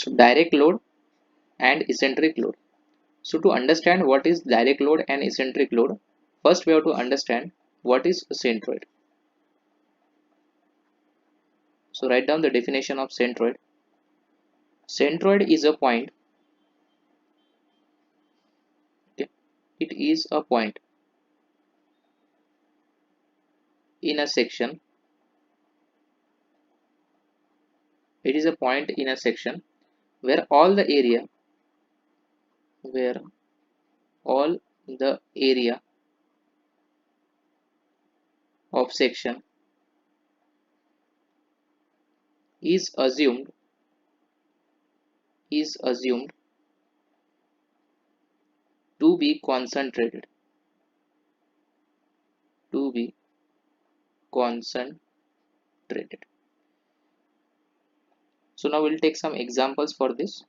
So direct load and eccentric load. So to understand what is direct load and eccentric load, first we have to understand what is centroid. So write down the definition of centroid. Centroid is a point. Okay. It is a point in a section. It is a point in a section where all the area, where all the area of section is assumed to be concentrated, to be concentrated. So now we'll take some examples for this.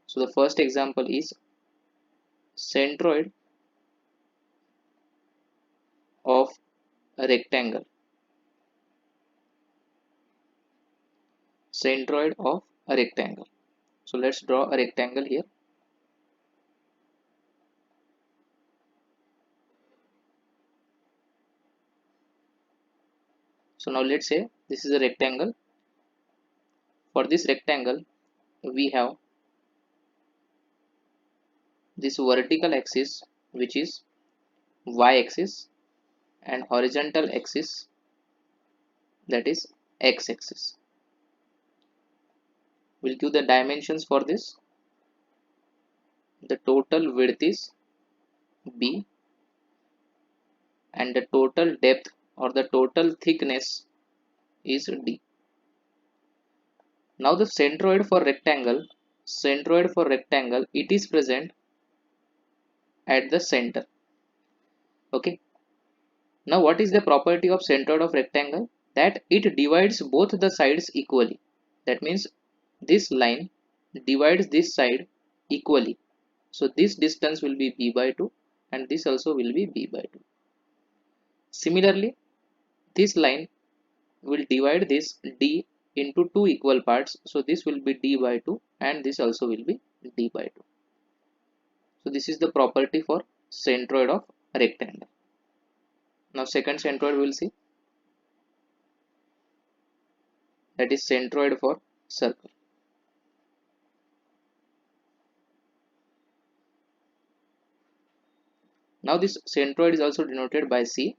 So the first example is centroid of a rectangle. Centroid of a rectangle. So let's draw a rectangle here. So now let's say this is a rectangle. For this rectangle, we have this vertical axis, which is y-axis, and horizontal axis, that is x-axis. We'll give the dimensions for this. The total width is b, and the total depth or the total thickness is d. Now the centroid for rectangle, it is present at the center. Okay. Now what is the property of centroid of rectangle? That it divides both the sides equally. That means this line divides this side equally. So this distance will be b by 2 and this also will be b by 2. Similarly, this line will divide this d into two equal parts. So this will be d by 2 and this also will be d by 2. So this is the property for centroid of rectangle. Now second centroid we will see, that is centroid for circle. Now this centroid is also denoted by C.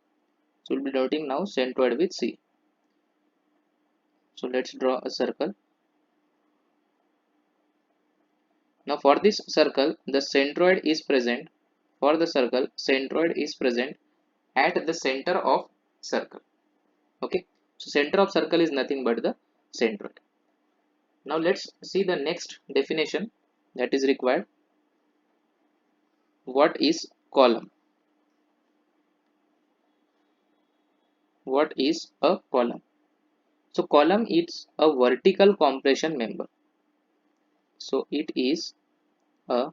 So we'll be denoting now centroid with C. So let's draw a circle. Now for this circle, the centroid is present. For the circle, centroid is present at the center of circle. Okay. So center of circle is nothing but the centroid. Now let's see the next definition that is required. What is column? What is a column? So column is a vertical compression member. So it is a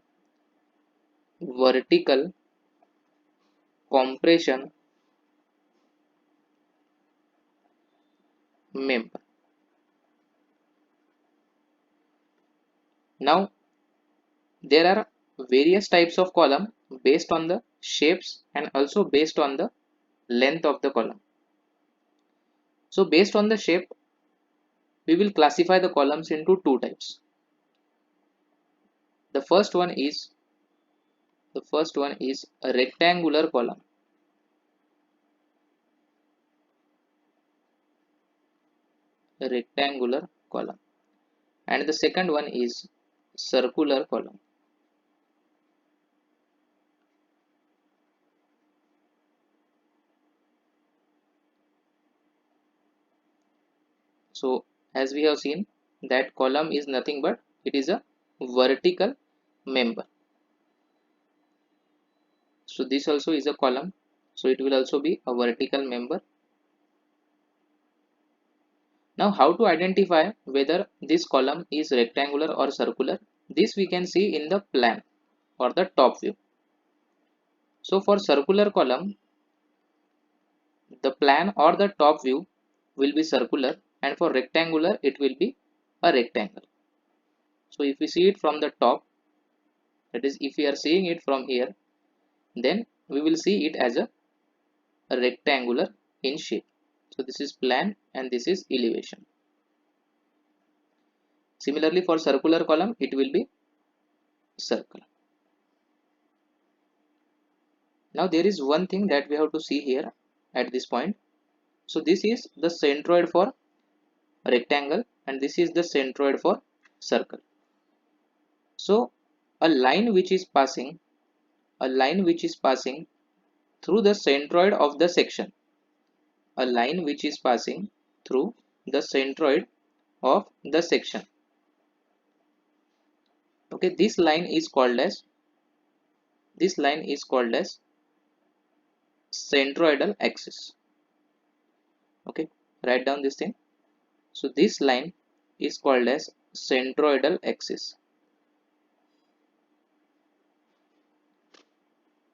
vertical compression member. Now there are various types of column based on the shapes and also based on the length of the column. So based on the shape, we will classify the columns into two types. The first one is a rectangular column. A rectangular column. And the second one is circular column. So as we have seen that column is nothing but it is a vertical member. So this also is a column. So it will also be a vertical member. Now how to identify whether this column is rectangular or circular? This we can see in the plan or the top view. So for circular column, the plan or the top view will be circular, and for rectangular it will be a rectangle. So if we see it from the top, that is if we are seeing it from here, then we will see it as a rectangular in shape. So this is plan and this is elevation. Similarly for circular column, it will be circle. Now there is one thing that we have to see here at this point. So this is the centroid for rectangle and this is the centroid for circle. So a line which is passing through the centroid of the section, a line which is passing through the centroid of the section. Okay, this line is called as centroidal axis. Okay, write down this thing. So this line is called as centroidal axis.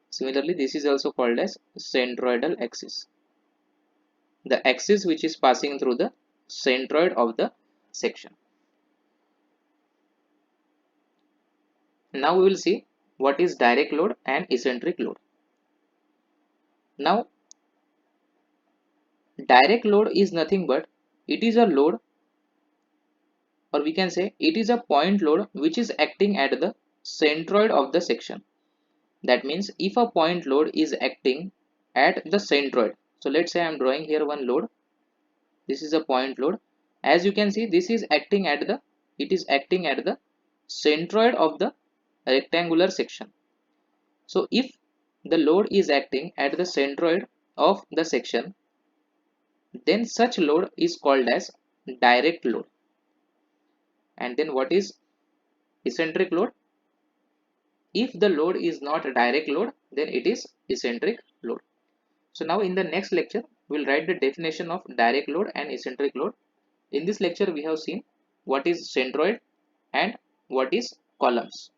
Similarly, this is also called as centroidal axis, the axis which is passing through the centroid of the section. Now we will see what is direct load and eccentric load. Now direct load is nothing but it is a load, or we can say it is a point load which is acting at the centroid of the section. That means if a point load is acting at the centroid, so let's say I am drawing here one load, this is a point load. As you can see, this is acting at the centroid of the rectangular section. So if the load is acting at the centroid of the section, then such load is called as direct load. And then what is eccentric load? If the load is not a direct load, then it is eccentric load. So now in the next lecture, we'll write the definition of direct load and eccentric load. In this lecture, we have seen what is centroid and what is columns.